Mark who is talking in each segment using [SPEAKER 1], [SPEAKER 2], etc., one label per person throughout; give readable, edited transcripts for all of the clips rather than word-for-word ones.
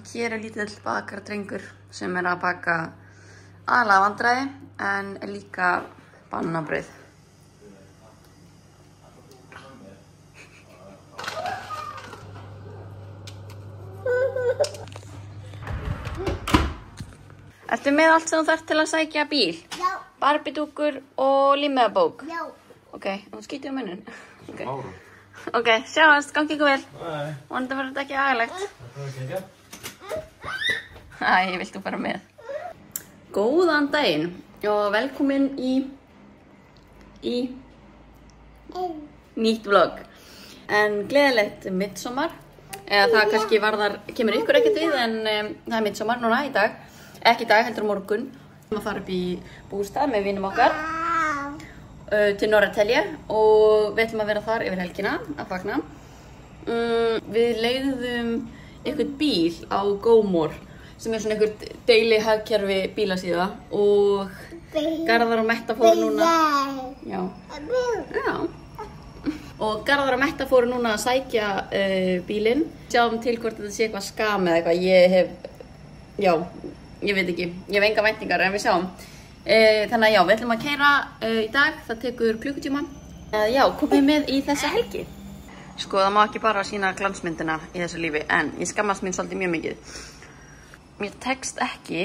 [SPEAKER 1] Hér lítill bakardrengur sem að baka aðalega vandræði en líka bananabrauð. Ertu með allt sem þú þarft til að sækja bíl?
[SPEAKER 2] Já.
[SPEAKER 1] Barbie-dúkkur og límmiðabók?
[SPEAKER 2] Já.
[SPEAKER 1] Ok, og skítið munninn. Ok, sjáumst, gangi ykkur vel.
[SPEAKER 3] Nei.
[SPEAKER 1] Vonandi verður þetta ekki agalegt.
[SPEAKER 3] Það er ekki.
[SPEAKER 1] Æ, vilt þú bara með? Góðan daginn og velkomin í nýtt vlog. En gleðilegt midsommar. Eða það kannski kemur ykkur ekkert við en það er midsommar núna í dag. Ekki í dag, heldur á morgun. Við erum að fara upp í bústað með vinum okkar til Norrtelja og við ætlum að vera þar yfir helgina að fagna. Við leigðum einhvern bíl á GoMore sem er svona einhvern deili hagkerfi bílasíða og Garðar og Metta fóru núna. Já. Og Garðar og Metta fóru núna að sækja bílinn. Sjáum til hvort þetta sé eitthvað skam eða eitthvað. Ég veit ekki, ég hef enga væntingar en við sjáum. Þannig að já, við ætlum að keyra í dag, það tekur klukkutíma. Já, komið með í þessa helgi. Sko, það má ekki bara sýna glansmyndina í þessu lífi, en ég skammast mín svolítið mjög mikið. Mér tekst ekki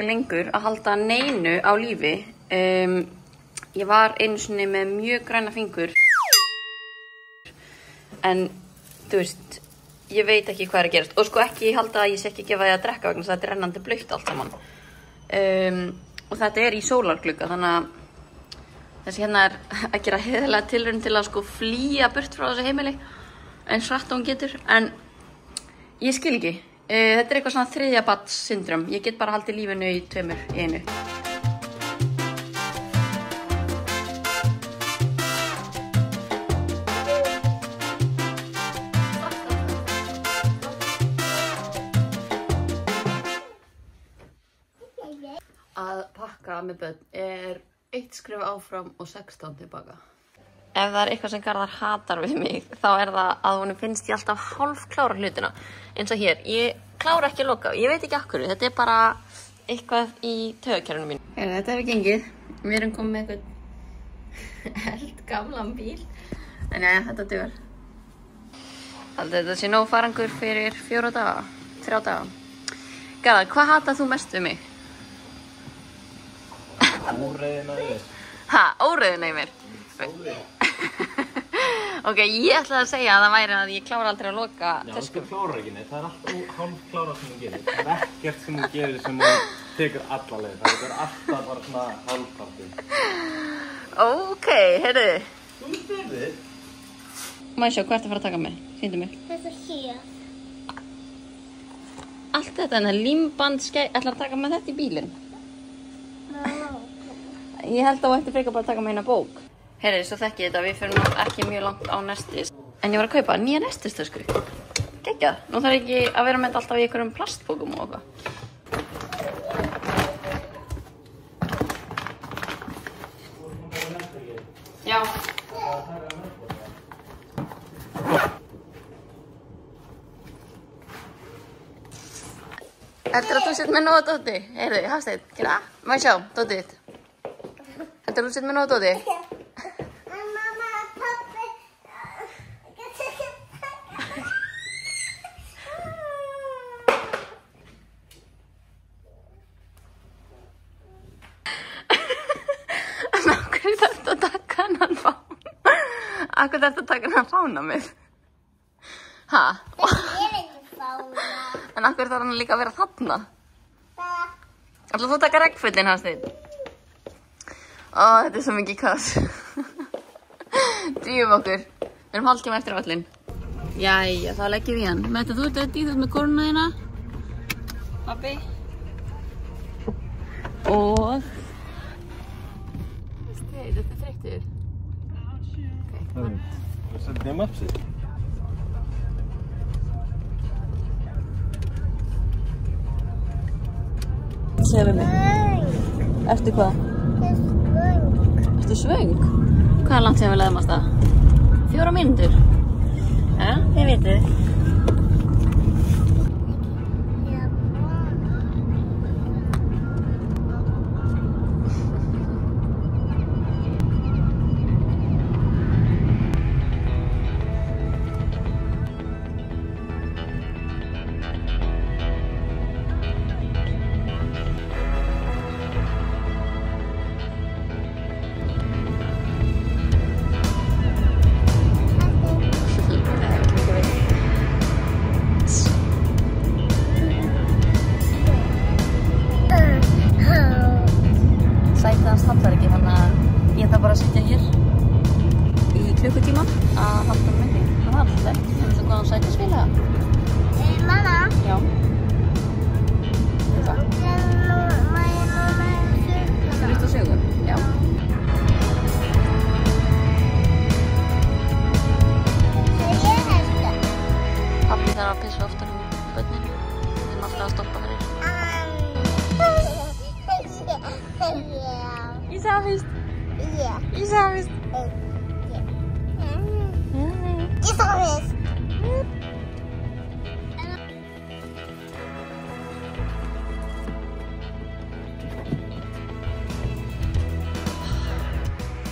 [SPEAKER 1] lengur að halda neinu á lífi. Ég var einu sinni með mjög græna fingur. En, þú veist, ég veit ekki hvað er að gerast og sko ekki halda að ég sé ekki að gefa því að drekka vegna þess að þetta er rennandi blautt allt saman. Og þetta er í sólarglugga þannig að þessi hérna er að gera heiðarlega tilraun til að sko flýja burt frá þessu heimili eins hratt og hún getur en ég skil ekki. Þetta er eitthvað svona þriðja barns syndrom. Ég get bara haldið lífinu í tveimur í einu. Að pakka með börn er 1 skref áfram og 16 tilbaka. Ef það er eitthvað sem Garðar hatar við mig, þá er það að honum finnst ég alltaf hálf klára hlutina. Eins og hér, ég klára ekki að loka, ég veit ekki af hverju, þetta er bara eitthvað í taugakerfinu mín. Þetta hefur gengið, við erum komið með eitthvað eldgamlan bíl, en já, þetta dugar. Haldið þetta sé nóg farangur fyrir 4 daga, 3 daga. Garðar, hvað hatar þú mest við mig?
[SPEAKER 3] Óreiðina í þér.
[SPEAKER 1] Óreiðina í mér? Ok, ég ætlaði að segja að það væri að ég klára aldrei að loka töskum.
[SPEAKER 3] Já, þú klárar ekki neitt. Það er alltaf hálf klára sem þú gerir. Það er ekkert sem þú gerir sem þú tekur alla leið. Það er alltaf bara svona hálfpartur.
[SPEAKER 1] Ok, heyrðu.
[SPEAKER 3] Þú verður.
[SPEAKER 1] Má ég sjá, hvað ertu að fara að taka með? Sýndu mig.
[SPEAKER 2] Þetta hér.
[SPEAKER 1] Allt þetta, en það límbandskei, ætlar að taka með þetta í bílinn? Ég held að þú ætti frekar bara að taka með eina bók. Heyrðu, svo þekki ég þetta, við fyrir nú ekki mjög langt á Nestis. En ég var að kaupa nýja Nestis-tösku. Geggjað, nú þarf ekki að vera með alltaf í einhverjum plastbókum og eitthvað. Já. Heldur að þú sett með nóg dóti? Heyrðu, Hafsteinn, gera það? Má ég sjá, dótið þitt? Heldur þú sett með nóg dóti?
[SPEAKER 2] Mamma, pappi.
[SPEAKER 1] Akkur þarftu að taka hennan fána? Akkur þarftu að taka hennan fána með? Ha?
[SPEAKER 2] Þetta er ekki fána.
[SPEAKER 1] En akkur þarf hann líka að vera þarna? Ætlar þú að taka regnfötin, Hafsteinn? Ó, þetta er svo mikið kass. Drífum okkur. Við erum hálftíma eftir völlinn. Jæja, þá leggjum við hann. Metta, þú ert öll í þetta með koruna þína. Pabbi. Og... Þetta er þreyttur.
[SPEAKER 3] Það setið þér mapsið.
[SPEAKER 1] Segðu mig. Ertu hvað? Ertu svöng? Hvað er langt sem við leiðum að stað? 4 mínútur. Ja, þið vitið.
[SPEAKER 2] Já.
[SPEAKER 1] sætisfélaga?
[SPEAKER 2] Mamma.
[SPEAKER 1] Já. Hvað? Hlusta á sögu? Já. Pabbi þarf að pissa oftar um börninu. Við erum alltaf að stoppa fyrir. Isa fyrst. Isa fyrst.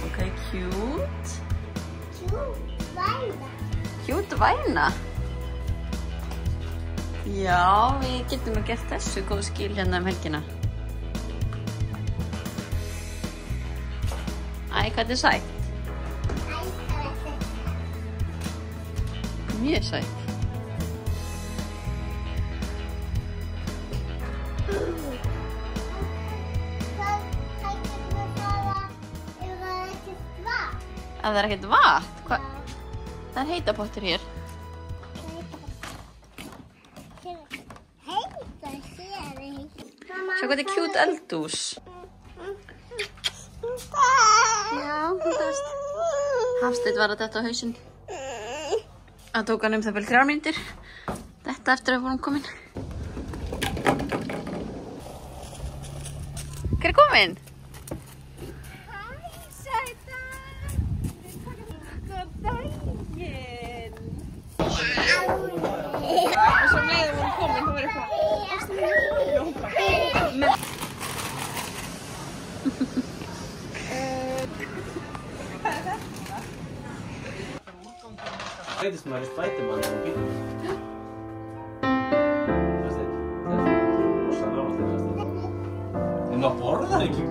[SPEAKER 1] Ok, cute. Cute væna. Já, við getum nú gert þessu góð skil hérna helgina. Æ, hvað er sætt? Mjög sætt. Ef það ekkert vatn? Það heita pottur hér. Sjá hvað þetta er cute eldhús. Já, þetta veist. Hafsteinn var að detta á hausinn. Það tók hann það vel 3 mínútur. Þetta eftir að við vorum komin. Hver er komin? Og svo leiðum við komin, þá var eitthvað.
[SPEAKER 3] Heitis maður í Spiderman og bílum. Það er rosa nátt þetta. En það borðar ekki.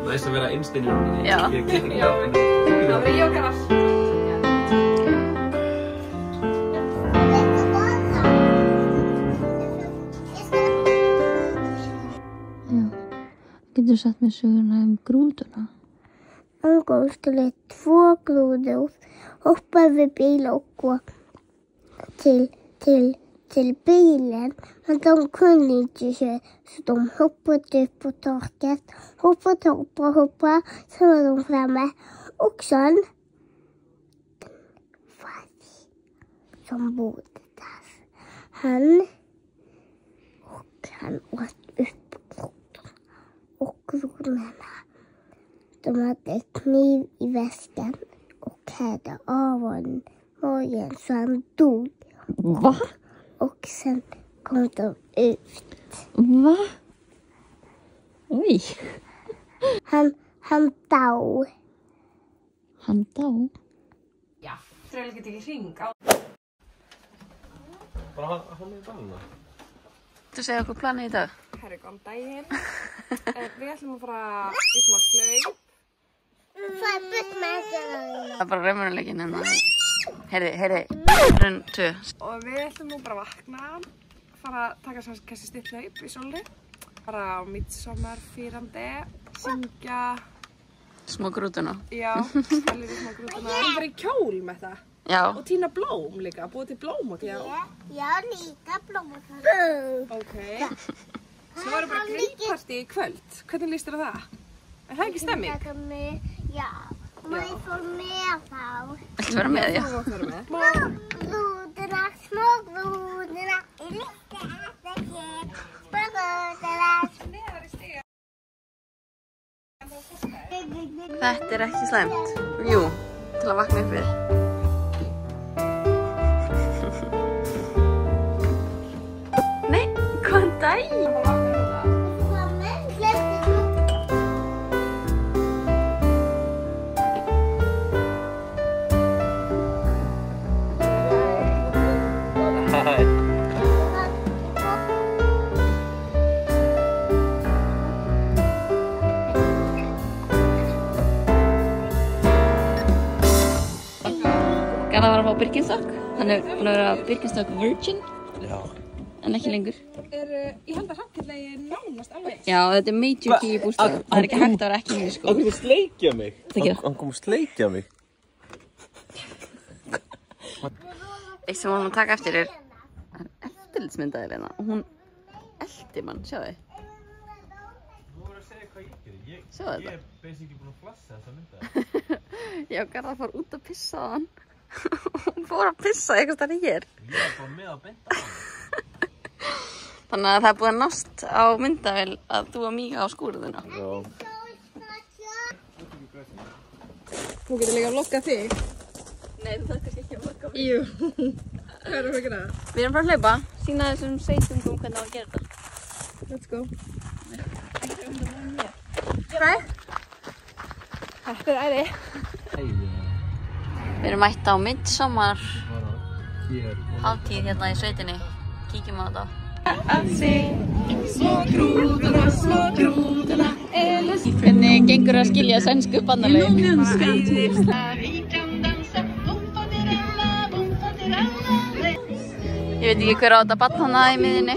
[SPEAKER 3] Næst að vera innst inn í rúminu.
[SPEAKER 1] Já.
[SPEAKER 3] Ég kikki ekki á henni.
[SPEAKER 1] Það verður jókarar. Getur þú sagt mér söguna grútuna?
[SPEAKER 2] Ungur skulle 2 grúður hoppa við bíl og gå till bilen. Men de kunde inte köra, så de hoppade upp på taket. Hoppa. Så var de framme. Och sen som bodde där. Han åt upp och grodorna. De hade kniv i väskan och hade av honom magen så han dog.
[SPEAKER 1] Va?
[SPEAKER 2] Och sen kom de ut.
[SPEAKER 1] Va? Oj.
[SPEAKER 2] Han dog.
[SPEAKER 1] Hann dó?
[SPEAKER 4] Já, þrjóðlega get ekki hring á.
[SPEAKER 3] Bara hann með banna.
[SPEAKER 1] Þú segir okkur planið í dag?
[SPEAKER 4] Herri, góðan daginn. Við ætlum að fara í smá hlaup.
[SPEAKER 2] Það byggt með þetta.
[SPEAKER 1] Það er bara raunveruleikinn hérna. Heyri, raun 2.
[SPEAKER 4] Og við ætlum nú bara að vakna, fara að taka kannski stutt hlaup í sólinni. Fara á midsommar-fírandi, syngja.
[SPEAKER 1] Smá grútuna.
[SPEAKER 4] Já, heldur smá grútuna. Við erum bara í kjól með það.
[SPEAKER 1] Já.
[SPEAKER 4] Og tína blóm líka, búið til blóm og tína.
[SPEAKER 2] Já, líka blómur.
[SPEAKER 4] Ok. Svo erum bara grillpartí í kvöld. Hvernig líst þér á það? Er það ekki stemming?
[SPEAKER 2] Já, má ég fór með þá.
[SPEAKER 1] Viltu vera með, já?
[SPEAKER 4] Þú mátt vera með.
[SPEAKER 2] Små grúdurna, ég líka þetta hér. Små grúdurna.
[SPEAKER 1] Þetta er ekki slæmt. Jú, til að vakna upp við. Nei, góðan daginn. Garðar var að fá Birkenstock. Hann er búin að vera Birkenstock Virgin.
[SPEAKER 3] Já.
[SPEAKER 1] En ekki lengur.
[SPEAKER 4] Ég held að Hrafnkell nánast alveg.
[SPEAKER 1] Já, þetta er major key í bústaðum. Það er ekki hægt að vera ekki inni, sko.
[SPEAKER 3] Hann kom að sleikja mig.
[SPEAKER 1] Hann
[SPEAKER 3] kom að sleikja mig.
[SPEAKER 1] Eitt sem hann taka eftir er eftirlitsmyndaðir hérna. Og hún eldi mann, sjáu þið.
[SPEAKER 3] Þú voru að segja hvað ég gerir.
[SPEAKER 1] Sjáu þetta.
[SPEAKER 3] Ég er basically búin að flassa þessa myndaðir.
[SPEAKER 1] Já, Garðar fór út að pissa á hann. Hún fór að pissa eitthvað stær hér.
[SPEAKER 3] Ég er bara með að benda á hann.
[SPEAKER 1] Þannig að það er búið að nást á myndavél að þú að míga á skúrðuna.
[SPEAKER 3] Já.
[SPEAKER 4] Þú getur líka að lokka þig.
[SPEAKER 1] Nei, þú þarf kannski ekki að lokka mig.
[SPEAKER 4] Jú. Hvað erum við að gera?
[SPEAKER 1] Við erum bara að hlaupa, sína þessum sveitungum hvernig á að gera þetta.
[SPEAKER 4] Let's go.
[SPEAKER 1] Hvað?
[SPEAKER 4] Þetta er æði.
[SPEAKER 1] Við erum mætt á Midsommar hátíð hérna í sveitinni. Kíkjum á þetta. Hvernig gengur að skilja sænsku bandalögin? Ég veit ekki hver á þetta barn hana í miðinni.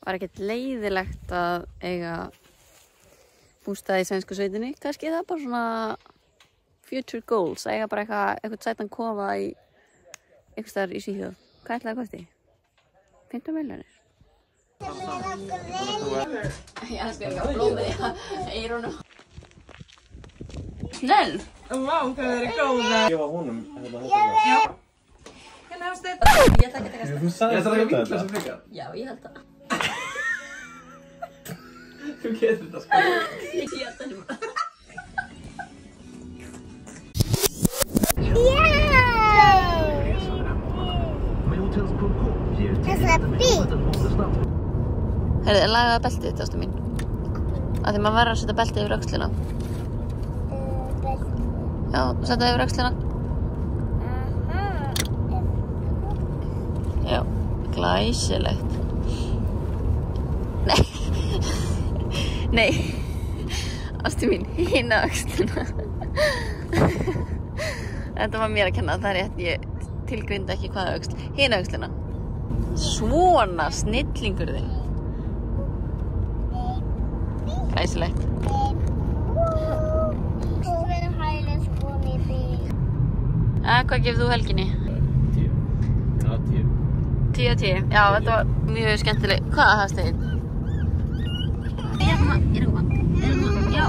[SPEAKER 1] Var ekkert leiðilegt að eiga bústað í sænsku sveitinni. Kannski það bara svona future goals. Að eiga bara eitthvað sætan kofa í einhvers staðar í Svíþjóð. Hvað ætlaði að kosti? 15 milljónir. Ég elskar ekki að blómið í eyrunum. Snell!
[SPEAKER 4] Vá, hvað þeir eru góða.
[SPEAKER 3] Ég var honum hérna.
[SPEAKER 4] Já. Hérna hefst þetta.
[SPEAKER 1] Ég ætla ekki að taka
[SPEAKER 3] Þú sagði þetta þetta.
[SPEAKER 1] Já, ég held það.
[SPEAKER 3] Þú getur þetta sko.
[SPEAKER 1] Ég get það nú. Herri, lagaði beltið þitt, ástu mín. Af því maður verður að setja beltið yfir öxlina. Já, setja yfir öxlina. Já, glæsilegt. Nei. Nei. Ástu mín, hina öxlina. Þetta var mér að kenna, það er rétt, ég tilgrindi ekki hvaða öxl. Hina öxlina. Svona snillingur þig. Glæsilegt. Hvað gefur þú helginni?
[SPEAKER 3] 10.
[SPEAKER 1] 10 af 10. Já, þetta var mjög skemmtileg. Hvað er það stegin? Ég er að koma. Já.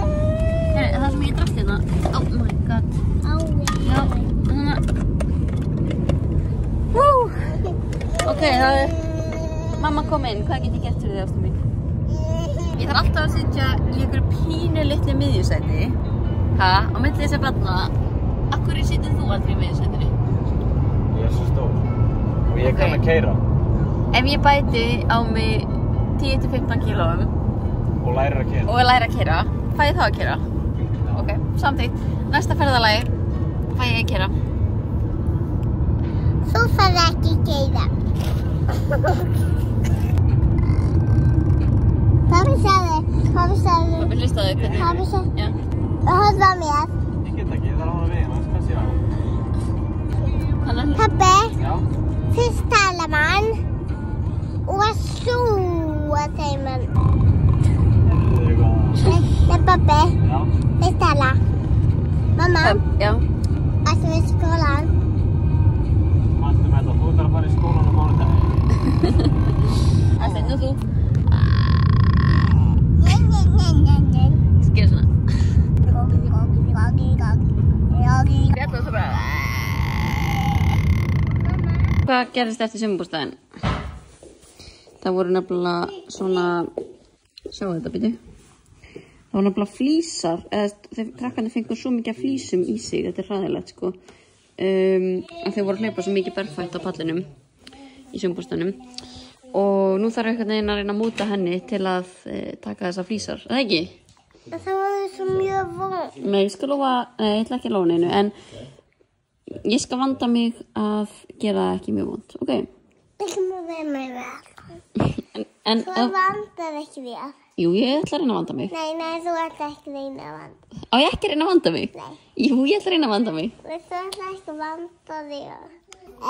[SPEAKER 1] Heri, það sem ég drast hérna. Oh my god. Já, þannig að... Ok, það er... Mamma kom inn. Hvað get ég gert fyrir þig, ástu mín? Ég þarf alltaf að sitja í einhverju pínu litlu miðjusæti. Á milli þess að barna. Akkur situr þú aldrei í miðjusætinu?
[SPEAKER 3] Ég er svo stór. Og ég kann að keyra.
[SPEAKER 1] Ef ég bæti á mig 10-15 kílóum
[SPEAKER 3] Og lærir að keyra.
[SPEAKER 1] og læri að keyra, fæ ég þá að keyra? Ok, samþykkt. Næsta ferðalagi fæ ég að keyra.
[SPEAKER 2] Þú færð ekki keyra. Pabbi sagði.
[SPEAKER 1] Pabbi, hlustaðu hvernig?
[SPEAKER 2] Pabbi sagði.
[SPEAKER 1] Já.
[SPEAKER 2] Það var mér.
[SPEAKER 3] Ég get ekki, ég þarf að hafa veginn, annars kannski á.
[SPEAKER 2] Pabbi,
[SPEAKER 3] Já.
[SPEAKER 2] fyrst talar man og svo segir man.
[SPEAKER 3] Heyrðu eitthvað.
[SPEAKER 2] Nei, pabbi,
[SPEAKER 3] Já.
[SPEAKER 2] fyrst talar. Mamma,
[SPEAKER 1] Já.
[SPEAKER 2] ætlum við skólan.
[SPEAKER 3] Manstu með þetta, þú þarf að fara í skólan á mánudaginn.
[SPEAKER 1] Ætli, nú þú.
[SPEAKER 2] Nei.
[SPEAKER 1] Skilja svona.
[SPEAKER 2] Mamma.
[SPEAKER 1] Bjarni og svo bara... Hvað gerðist eftir sumarbústaðinn? Það voru nefnilega svona... Sjáu þetta, byrju. Það voru nefnilega flísar. Krakkarnir fengu svo mikið af flísum í sig. Þetta er hræðilegt, sko. Að þau voru að hlaupa svo mikið berfætt á pallinum í sumarbústaðnum. Og nú þarf einhvern veginn að reyna að múta henni til að taka þessar flísar. Er það ekki?
[SPEAKER 2] Það var svo mjög vond.
[SPEAKER 1] Nei, ég skal lofa... Nei, ég ætla ekki að lofa neinu, en... Ég skal vanda mig að gera það ekki mjög vond, ok?
[SPEAKER 2] Það kemur við mig vel.
[SPEAKER 1] En En,
[SPEAKER 2] Þú vandar ekki þér.
[SPEAKER 1] jú, ég ætla að reyna að vanda mig.
[SPEAKER 2] Nei, þú ætla ekki að reyna að vanda.
[SPEAKER 1] Á ég ekki að reyna að vanda mig?
[SPEAKER 2] Nei.
[SPEAKER 1] Jú, ég ætla að reyna að vanda mig.
[SPEAKER 2] Þú ætla ekki að vanda þér.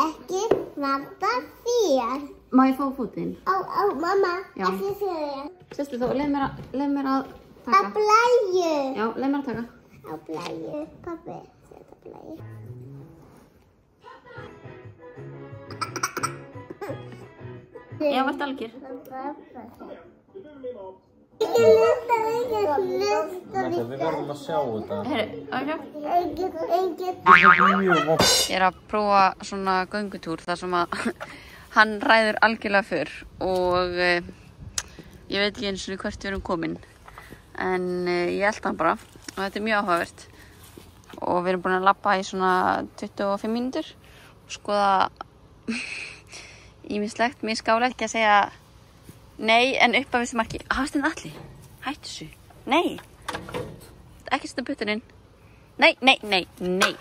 [SPEAKER 2] Ekki vanda þér.
[SPEAKER 1] Má ég fá fótinn?
[SPEAKER 2] Mamma,
[SPEAKER 1] Já.
[SPEAKER 2] ekki þér.
[SPEAKER 1] Sestu þá, leið mér að
[SPEAKER 2] Á blæju.
[SPEAKER 1] Já, leið mér að taka.
[SPEAKER 2] Á blæju. Pabbi, þetta blæju.
[SPEAKER 1] Já, vart algjör.
[SPEAKER 2] Ekki hlusta,
[SPEAKER 3] Við verðum að sjá þetta.
[SPEAKER 1] Herri, á ég sjá?
[SPEAKER 2] Engin.
[SPEAKER 3] Það er mjög vont.
[SPEAKER 1] Ég er að prófa svona göngutúr þar sem að hann ræður algjörlega fyrr og ég veit ekki eins og hvert við erum komin. En ég elda hann bara og þetta er mjög áhugavert. Og við erum búin að labba í svona 25 mínútur og skoða ýmislegt. Mér skála ekki að segja nei en upp að vissu marki. Hafsteinn Atli, hættu þessu. Nei, ekki setja puttuninn. Nei,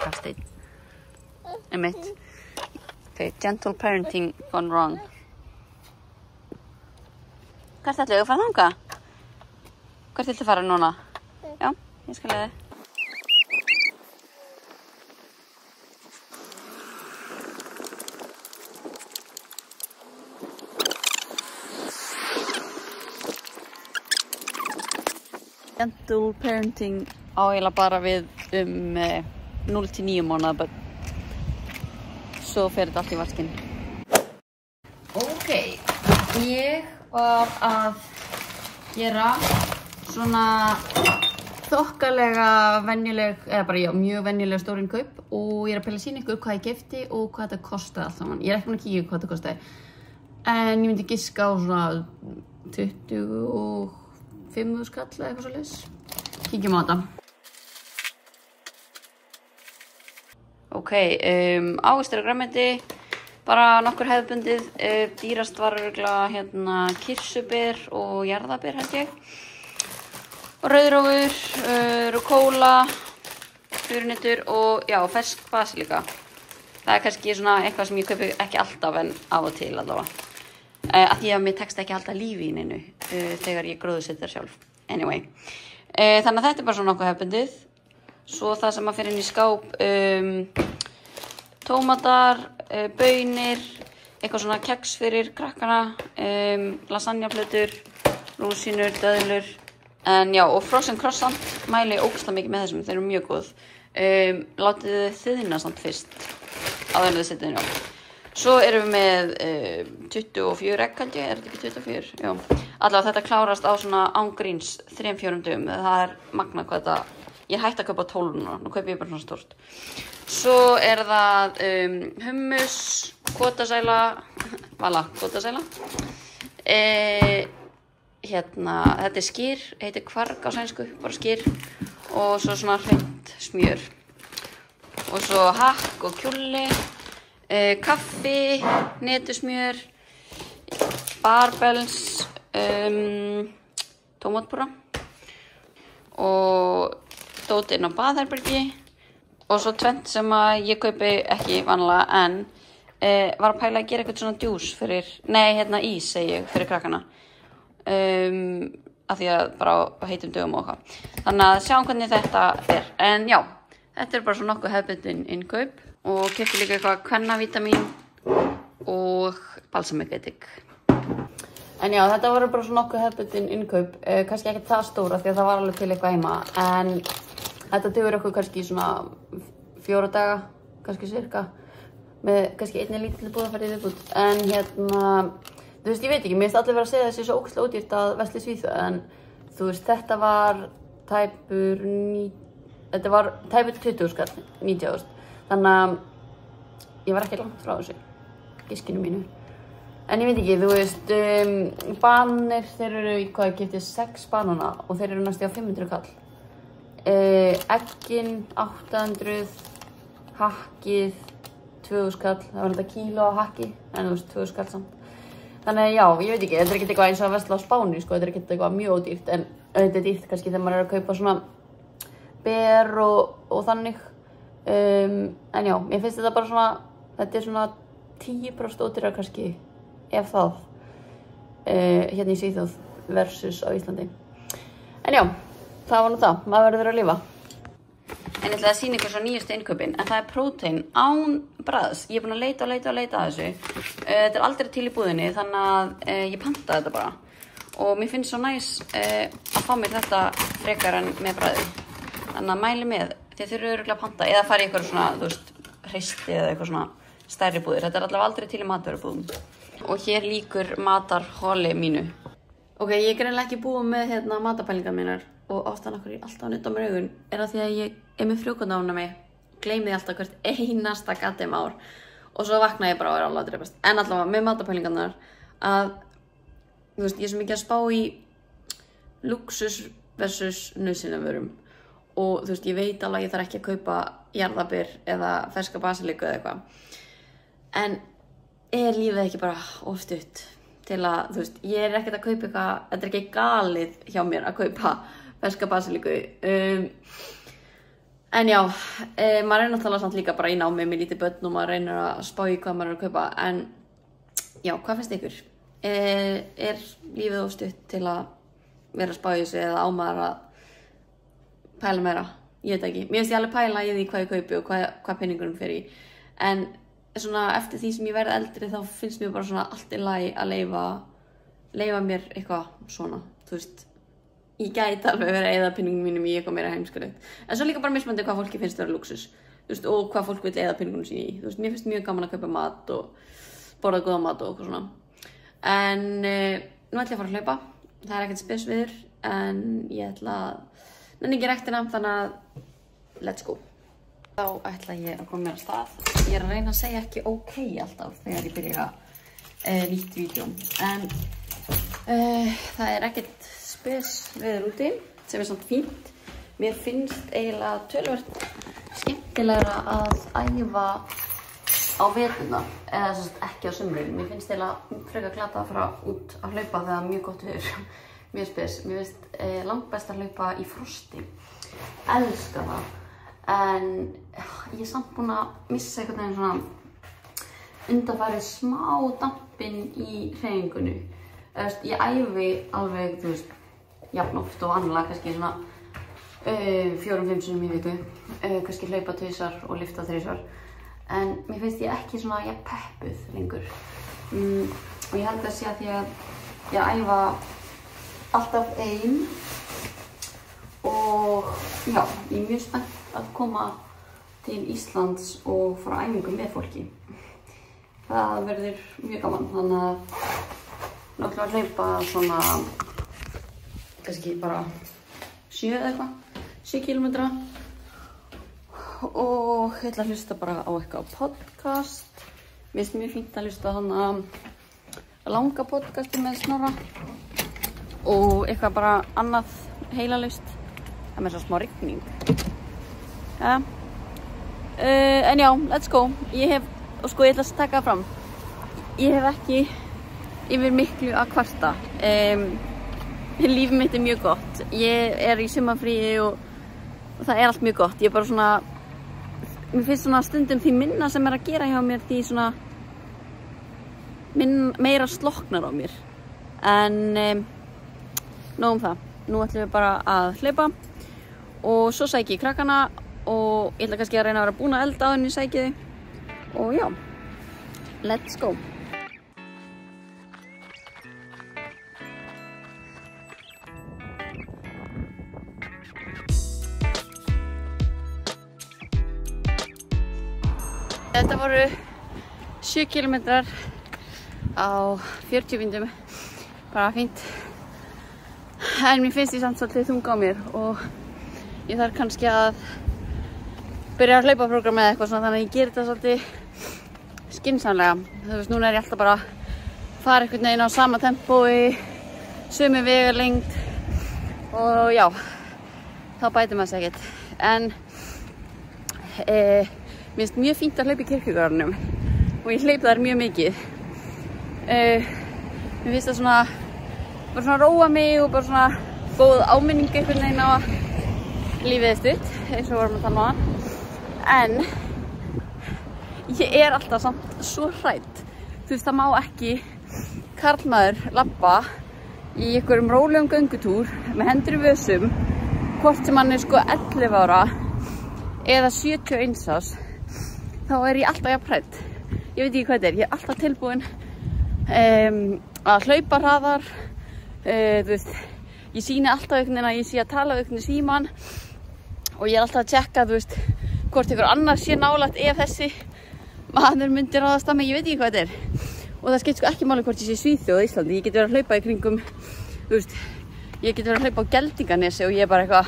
[SPEAKER 1] Hafsteinn. Einmitt. Okay, gentle parenting gone wrong. Hvert ætlaðu að fara þangað? Hvert viltu fara núna? Já, ég skal leiða þig. Gentle parenting á eiginlega bara við 0 til 9 mánaða börn. Svo fer þetta allt í vaskinn. Ok, ég var að gera svona þokkalega venjuleg, eða bara já, mjög venjulega stórin kaup og ég er að pæla að sýna ykkur hvað ég keypti og hvað þetta kostaði allt saman. Ég er ekki búin að kíkja hvað þetta kostaði. En ég myndi giska á svona 25 skall eða eitthvað svoleiðis. Kíkjum á þetta. Ok, ávextir og grænmeti, bara nokkur hefðbundið. Dýrast var örugglega kirsuber og jarðaber held ég. Rauðrófur, rúkóla, furunetur og já, fersk basilíka. Það er kannski svona eitthvað sem ég kaupi ekki alltaf en af og til allavega. Af því að mér tekst ekki alltaf lífi í neinu þegar ég gróðursetja sjálf. Anyway, þannig að þetta er bara svona nokkuð hefðbundið. Svo það sem að fyrir inn í skáp, tómatar, baunir, eitthvað svona keks fyrir krakkana, lasagnaplötur, rúsínur, döðlur. En já, og frozen croissant mæli ógeðslega mikið með þessum, þeir eru mjög góð. Látið þið þiðna samt fyrst, áður en þið setið inn á. Svo erum við með 24 egg held ég, er þetta ekki 24? Já. Allavega þetta klárast á svona ángríns 3-4 dögum, það er magnað hvað þetta, ég er hægt að kaupa 12 núna, nú kaupi ég bara svona stórt. Svo er það hummus, kotasæla, kotasæla. Þetta er skyr, heitir kvarg á sænsku, bara skyr. Og svo svona hreint smjör. Og svo hakk og kjúli, kaffi, netusmjör, barbells, tómatpúra og dót inn á baðherbergi. Og svo tvennt sem að ég kaupi ekki vanlega en var að pæla að gera eitthvað svona djús fyrir, ís segi ég, fyrir krakkana. Af því að bara á heitum dögum og eitthvað. Þannig að sjáum hvernig þetta er. En já, þetta er bara svona nokkuð hefðbundin innkaup og keypti líka eitthvað kvennavítamín og balsamedétik. En já, þetta voru bara svona nokkuð hefðbundin innkaup. Kannski ekki það stóra því að það var alveg til eitthvað heima. En þetta dugur okkur kannski svona 4 daga, kannski cirka. Með kannski einni lítilli búðaferð í viðbútt. En þú veist, ég veit ekki, mér finnst allir vera að segja þessi svo ógeðslega ódýrt að versla í Svíþjóð, en þú veist, þetta var tæpur 20 skall, 90.000. Þannig að ég var ekki langt frá þessu, giskinu mínu. En ég veit ekki, þú veist, bananir, þeir eru í hvað, ég keypti 6 banana og þeir eru næstu á 500 kall. Eggin 800, hakkið 2.000 skall, það var þetta kíló á hakki, en þú veist, 2.000 skall samt. Þannig að já, ég veit ekki, þetta er ekkert eitthvað eins og að versla á Spáni, sko, þetta er ekkert eitthvað mjög ódýrt, en þetta er dýrt kannski þegar maður er að kaupa svona ber og þannig. En já, mér finnst þetta bara svona, þetta er svona 10% ódýrar kannski, ef það. hérna í Svíþjóð versus á Íslandi. En já, það var nú það, maður verður að lifa. En ég ætla að sýna ykkur svo nýjustu innkaupin, en það er prótein án bragðs. Ég er búin að leita að þessu. Þetta er aldrei til í búðinni, þannig að ég pantaði þetta bara. Og mér finnst svo næs að fá mér þetta frekar en með bragði. Þannig að mæli með, þið þurfið örugglega að panta, eða fara í eitthvað svona, þú veist, hreisti eða eitthvað svona stærri búðir. Þetta er allavega aldrei til í matvörubúðum. Og hér lýkur matarholi mínu. Ok, ég er greinilega ekki búið með hérna matapælingar mínar og ástæðan okkur ég alltaf að nutta mér augun er að því að ég er með frjókornaofnæmi, gleymi því alltaf hvert einasta goddamn ár og svo vakna ég bara og er alveg að drepast. En allavega með matapælingarnar að, þú veist, ég er svo mikið að spá í luxus versus nauðsynjavörum og þú veist, ég veit alveg að ég þarf ekki að kaupa jarðarber eða ferska basiliku eða eitthvað. En er lífið ekki bara of stutt til að, þú veist, ég er ekkert að kaupa eitthvað, þetta er ekki galið hjá mér að kaupa ferska basiliku. En já, maður er náttúrulega samt líka bara í námi með lítið börn og maður reynir að spá í hvað maður er að kaupa. En já, hvað finnst ykkur? Er lífið of stutt til að vera að spá í þessu eða á maður að pæla meira? Ég veit ekki. Mér finnst ég alveg pæla í því hvað ég kaupi og hvað penningunum fer í. En svona eftir því sem ég verð eldri þá finnst mér bara svona allt í lagi að leyfa mér eitthvað svona, þú veist, ég gæti alveg verið að eyða peningum mínum í eitthvað meira heimskulegt. En svo líka bara mismunandi hvað fólki finnst vera luxus, þú veist, og hvað fólk vil eyða peningunum sín í, þú veist, mér finnst mjög gaman að kaupa mat og borða góða mat og eitthvað svona. En nú ætla ég að fara að hlaupa, það er ekkert spes viður, en ég ætla að nenni ekki ræktina, þannig að let's go. Þá ætla ég að koma mér að stað. Ég er að reyna að segja ekki ok alltaf þegar ég byrja nýtt vídeo. En það er ekkert spes veður úti sem er samt fínt. Mér finnst eiginlega töluvert skemmtilegra að æfa á veturna eða ekki á sumrin. Mér finnst eiginlega frekar glata að fara út að hlaupa þegar það er mjög gott veður. Mjög spes. Mér finnst langt best að hlaupa í frosti. Elska það. En ég er samt búin að missa einhvern veginn svona undanfarið smá dampinn í hreyfingunni. Ég æfi alveg, þú veist, jafn oft og annarlega, kannski svona 4-5 sinnum í viku. Kannski hlaupa 2 og lyfta 3. En mér finnst ég ekki svona jafn peppuð lengur. Og ég held að sé að því að ég æfa alltaf ein. Og já, ég er mjög spennt að koma til Íslands og fara æfingu með fólki. Það verður mjög gaman, þannig að náttúrulega að hlaupa svona, kannski bara 7 eða eitthvað, 7 kilometra. Og ég ætla að hlusta bara á eitthvað podcast. Mér finnst mjög fínt að hlusta þannig langa podcasti með Snorra. Og eitthvað bara annað heilalaust. Það með svo smá rigning. Ja. En já, let's go. Ég ætla að taka það fram. Ég hef ekki yfir miklu að kvarta. Líf mitt er mjög gott. Ég er í sumarfríi og það er allt mjög gott. Ég er bara svona, mér finnst svona stundum því minna sem er að gera hjá mér því svona meira slokknar á mér. En nóg það. Nú ætlum við bara að hlaupa. Og svo sæki ég krakkana og ég ætla kannski að reyna að vera búin að elda á henni sæki þau. Og já, let's go. Þetta voru 7 kilometrar á 40 mínútum. Bara fínt. En mér finnst ég samt svolítið þunga á mér og ég þarf kannski að byrja að hlaupaprógram eða eitthvað svona, þannig að ég gerir þetta svolítið skynsamlega. Þú veist, núna er ég alltaf bara að fara einhvern veginn á sama tempói, sömu vegalengd og já, þá bætir maður sig ekkert. En mér finnst mjög fínt að hlaupa í kirkjugarðinum og ég hleyp þar mjög mikið. Mér finnst það bara svona róa mig og bara svona góð áminning einhvern veginn á að lífið er stutt, eins og vorum að tala um. En ég er alltaf samt svo hrædd. Þú veist, það má ekki
[SPEAKER 5] karlmaður labba í einhverjum rólegum göngutúr með hendur í vösum, hvort sem hann sko 11 ára eða 71 árs, þá ég alltaf jafn hrædd. Ég veit ekki hvað þetta ég alltaf tilbúin að hlaupa hraðar, þú veist, ég sýni alltaf einhvern veginn að ég sé að tala einhvern síman og ég alltaf að tjekka, þú veist, hvort einhver annar sé nálægt ef þessi maður myndi ráðast á mig, ég veit ekki hvað þetta og það skipt sko ekki máli hvort ég sé Svíþjóð eða Íslandi, ég get verið að hlaupa í kringum, þú veist, ég get verið að hlaupa á Geldinganesi og ég bara eitthvað,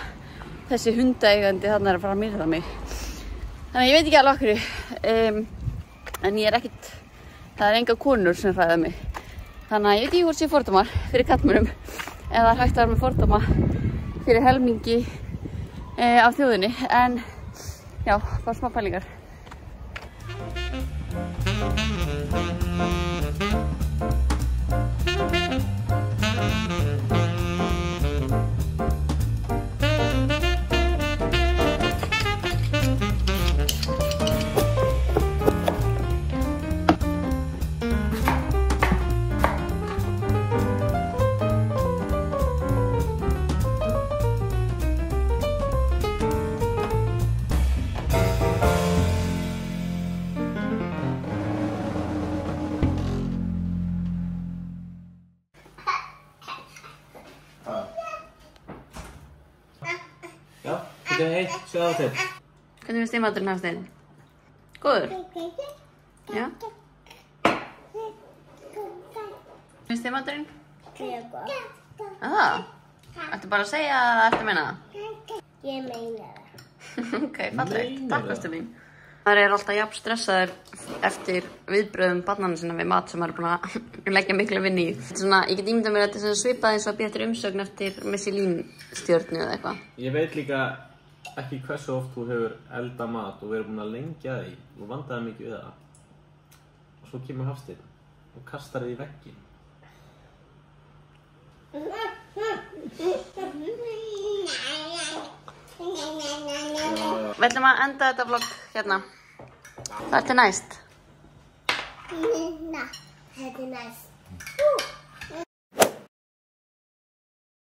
[SPEAKER 5] þessi hundaeigandi þarna að fara að myrða mig. Þannig að ég veit ekki alveg okkur, en ég ekkert, það enga konur sem hræða mig. Þannig að ég veit ekki hvort sé fordómar fyrir karlmönnum eða hægt að vera með fordóma fyrir helmingi af þjóðinni, en já, bara smá pælingar.
[SPEAKER 3] Já, þetta eitt, sjáðu til.
[SPEAKER 1] Hvernig finnst þið maturinn Hafsteinn? Góður? Já. Finnst þið maturinn? Það? Ertu bara að segja það eftir að meina það?
[SPEAKER 2] Ég meina það.
[SPEAKER 1] Ok, fallegt. Takk ástu mín. Það alltaf jafn stressaður eftir viðbröðum barnanna sinna við mat sem maður búin að leggja miklu vinnu í. Svona, ég get ímyndað mér að þetta er svipað eins og að bíða eftir umsögn eftir Michelin-stjörnu eða eitthvað.
[SPEAKER 3] Ég veit líka ekki hversu oft þú hefur eldað mat og verið búin að lengja því og vandaði mikið við það. Og svo kemur Hafsteinn og kastar þið í vegginn.
[SPEAKER 1] Við ætlum að enda þetta vlogg hérna. Það til næst.
[SPEAKER 2] Þetta er næst.